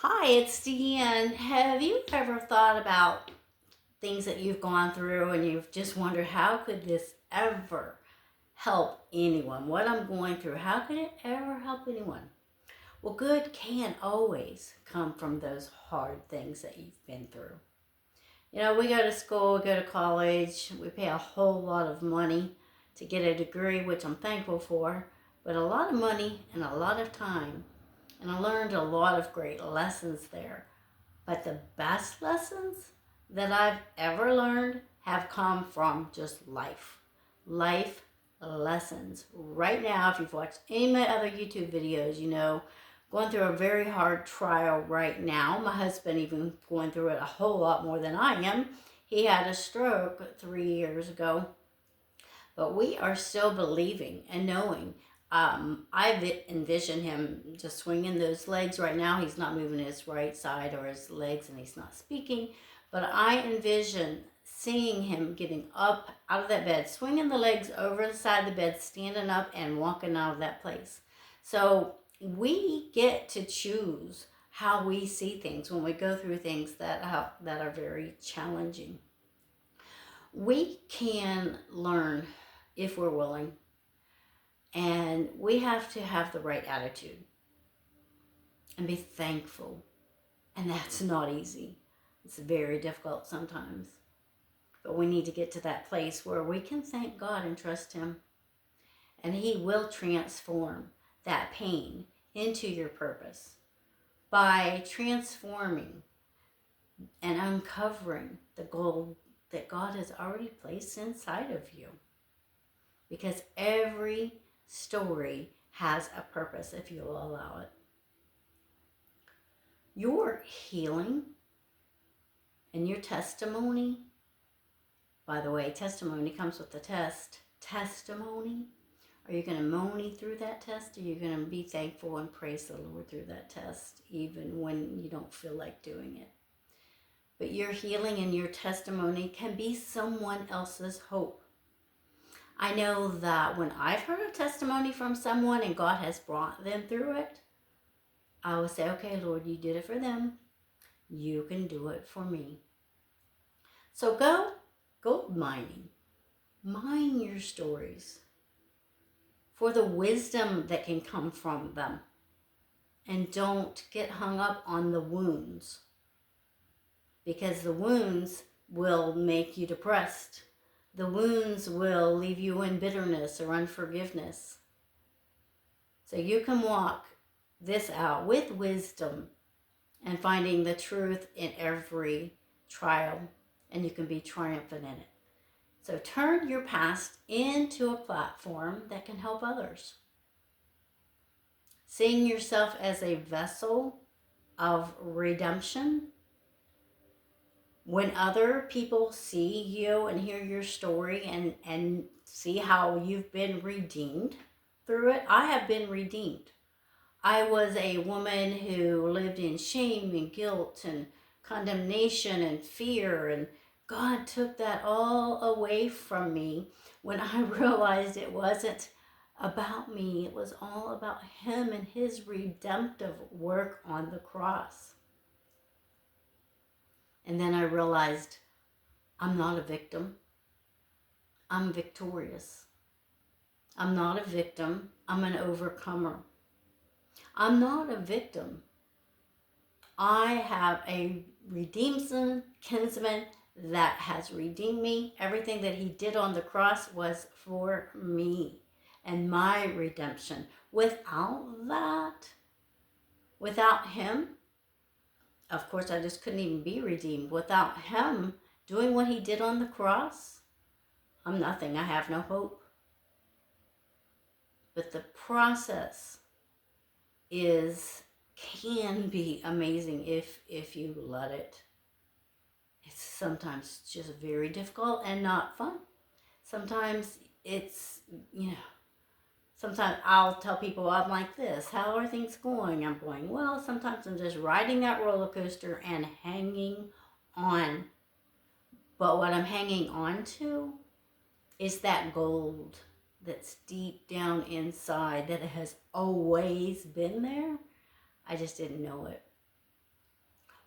Hi, it's Deanne. Have you ever thought about things that you've gone through and you've just wondered how could this ever help anyone? What I'm going through, how could it ever help anyone? Well, good can always come from those hard things that you've been through. We go to school, we go to college, we pay a whole lot of money to get a degree, which I'm thankful for, but a lot of money and a lot of time. And I learned a lot of great lessons there. But the best lessons that I've ever learned have come from just life. Life lessons. Right now, if you've watched any of my other YouTube videos, going through a very hard trial right now. My husband even going through it a whole lot more than I am. He had a stroke 3 years ago. But we are still believing and knowing. I envision him just swinging those legs right now. He's not moving his right side or his legs and he's not speaking. But I envision seeing him getting up out of that bed, swinging the legs over the side of the bed, standing up and walking out of that place. So we get to choose how we see things when we go through things that are very challenging. We can learn if we're willing. And we have to have the right attitude and be thankful. And that's not easy. It's very difficult sometimes. But we need to get to that place where we can thank God and trust Him. And He will transform that pain into your purpose by transforming and uncovering the gold that God has already placed inside of you. Because every story has a purpose if you'll allow it. Your healing and your testimony, by the way, testimony comes with the test. Testimony. Are you going to moan through that test? Or are you going to be thankful and praise the Lord through that test, even when you don't feel like doing it? But your healing and your testimony can be someone else's hope. I know that when I've heard a testimony from someone and God has brought them through it, I will say, okay, Lord, you did it for them. You can do it for me. So go gold mining. Mine your stories for the wisdom that can come from them. And don't get hung up on the wounds, because the wounds will make you depressed. The wounds will leave you in bitterness or unforgiveness. So you can walk this out with wisdom and finding the truth in every trial, and you can be triumphant in it. So turn your past into a platform that can help others. Seeing yourself as a vessel of redemption. When other people see you and hear your story and see how you've been redeemed through it, I have been redeemed. I was a woman who lived in shame and guilt and condemnation and fear, and God took that all away from me when I realized it wasn't about me. It was all about Him and His redemptive work on the cross. And then I realized I'm not a victim. I'm victorious. I'm not a victim. I'm an overcomer. I'm not a victim. I have a redeemed kinsman that has redeemed me. Everything that He did on the cross was for me and my redemption. Without that, without Him, of course, I just couldn't even be redeemed. Without Him doing what He did on the cross, I'm nothing. I have no hope. But the process can be amazing if you let it. It's sometimes just very difficult and not fun. Sometimes it's, sometimes I'll tell people I'm like this. How are things going? I'm going, well, sometimes I'm just riding that roller coaster and hanging on. But what I'm hanging on to is that gold that's deep down inside that has always been there. I just didn't know it.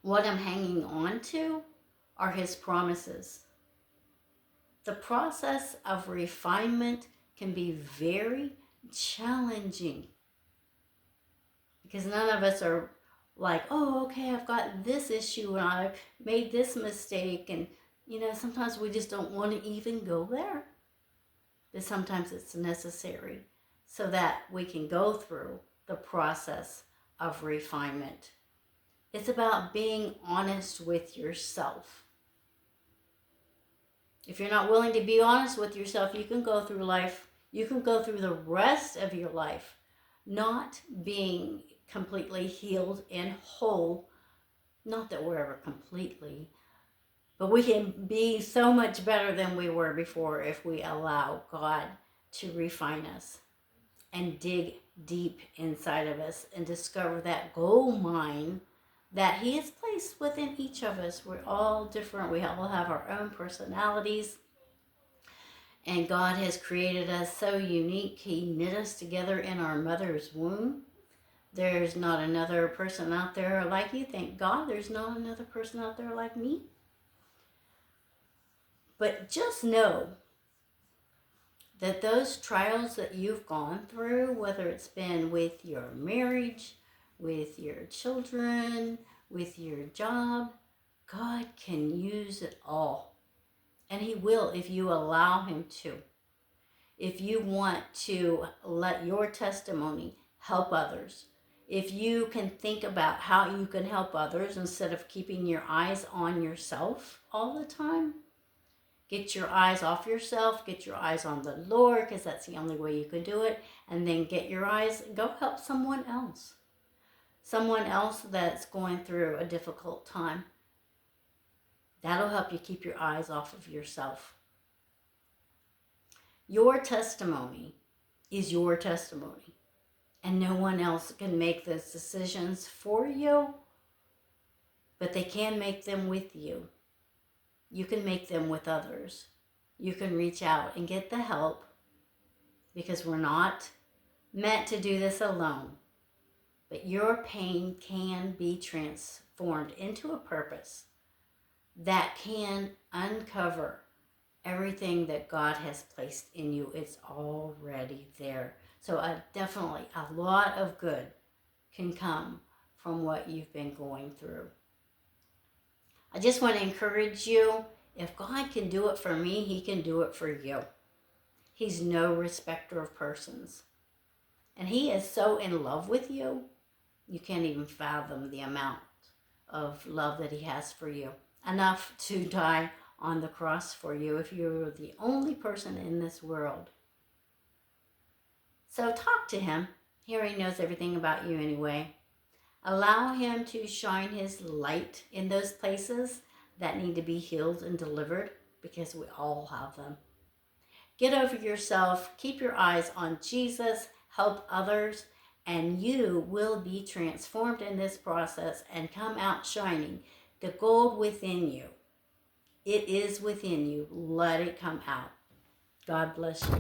What I'm hanging on to are his promises. The process of refinement can be very challenging because none of us are like, oh, okay, I've got this issue and I've made this mistake. And, sometimes we just don't want to even go there. But sometimes it's necessary so that we can go through the process of refinement. It's about being honest with yourself. If you're not willing to be honest with yourself, you can go through life, you can go through the rest of your life not being completely healed and whole. Not that we're ever completely, but we can be so much better than we were before if we allow God to refine us and dig deep inside of us and discover that gold mine that he has placed within each of us. We're all different. We all have our own personalities. And God has created us so unique. He knit us together in our mother's womb. There's not another person out there like you. Thank God there's not another person out there like me. But just know that those trials that you've gone through, whether it's been with your marriage, with your children, with your job, God can use it all. And he will if you allow him to. If you want to let your testimony help others, if you can think about how you can help others instead of keeping your eyes on yourself all the time, get your eyes off yourself, get your eyes on the Lord, because that's the only way you can do it, and then get your eyes, go help someone else that's going through a difficult time. That'll help you keep your eyes off of yourself. Your testimony is your testimony, and no one else can make those decisions for you, but they can make them with you. You can make them with others. You can reach out and get the help, because we're not meant to do this alone. But your pain can be transformed into a purpose that can uncover everything that God has placed in you. It's already there. So definitely a lot of good can come from what you've been going through. I just want to encourage you, if God can do it for me, he can do it for you. He's no respecter of persons. And he is so in love with you, you can't even fathom the amount of love that he has for you. Enough to die on the cross for you if you're the only person in this world. So talk to him. He already knows everything about you anyway. Allow him to shine his light in those places that need to be healed and delivered, because we all have them. Get over yourself. Keep your eyes on Jesus. Help others. And you will be transformed in this process and come out shining. The gold within you. It is within you. Let it come out. God bless you.